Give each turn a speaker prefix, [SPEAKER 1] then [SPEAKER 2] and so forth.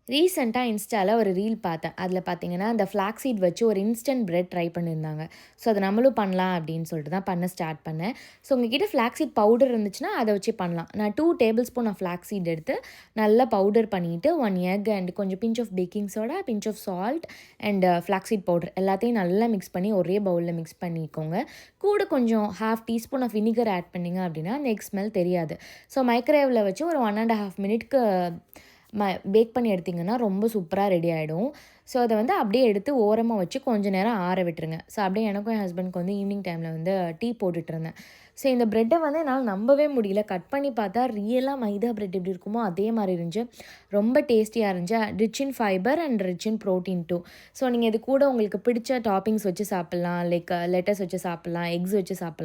[SPEAKER 1] ரீசெண்டாக இன்ஸ்டால ஒரு ரீல் பார்த்தேன். அதில பார்த்தீங்கன்னா, அந்த ஃப்ளாக்ஸீட் வச்சு ஒரு இன்ஸ்டன்ட் பிரெட் ட்ரை பண்ணியிருந்தாங்க. ஸோ, அத நம்மளும் பண்ணலாம் அப்படின்னு சொல்லிட்டு தான் பண்ண ஸ்டார்ட் பண்ணேன். ஸோ, உங்ககிட்ட ஃப்ளாக்ஸீட் பவுடர் இருந்துச்சுன்னா, அத வச்சு பண்ணலாம். நான் 2 டேபிள் ஸ்பூன் ஆஃப் ஃப்ளாக்ஸீட் எடுத்து நல்லா பவுடர் பண்ணிட்டு, 1 எக் அண்ட் கொஞ்சம் pinch of baking soda, pinch of salt and flaxseed powder எல்லாத்தையும் நல்லா மிக்ஸ் பண்ணி ஒரே பவுல்ல மிக்ஸ் பண்ணிக்கோங்க. கூட கொஞ்சம் 1/2 டீஸ்பூன் ஆஃப் வினிகர் ஆட் பண்ணீங்க அப்படின்னா, அந்த எக் ஸ்மெல் தெரியாது. ஸோ, மைக்ரோவேவ்ல வச்சு ஒரு 1 1/2 மினிட்க்கு பேக் பண்ணி எடுத்தீங்கன்னா, ரொம்ப சூப்பரா ரெடி ஆயிடும். ஸோ, அத வந்து அப்படியே எடுத்து ஓரமா வச்சு கொஞ்ச நேரம் ஆற விட்டுருங்க. ஸோ, அப்படியே எனக்கும் என் ஹஸ்பண்ட்க்கு வந்து ஈவினிங் டைம்ல வந்து டீ போட்டுட்ருந்தேன். ஸோ, இந்த பிரெட்ட வந்து என்னால நம்பவே முடியல. கட் பண்ணி பார்த்தா ரியலா மைதா பிரெட் எப்படி இருக்குமோ, அதே மாரி இருந்துச்சு. ரொம்ப டேஸ்டியா இருந்துச்சு. Rich in fibre and rich in protein too. So, நீங்க இது கூட உங்களுக்கு பிடிச்ச டாப்பிங்ஸ் வச்சு சாப்பிடலாம். லைக் லெட்டஸ் வச்சு சாப்பிடலாம், எக்ஸ் வச்சு சாப்பிடலாம்.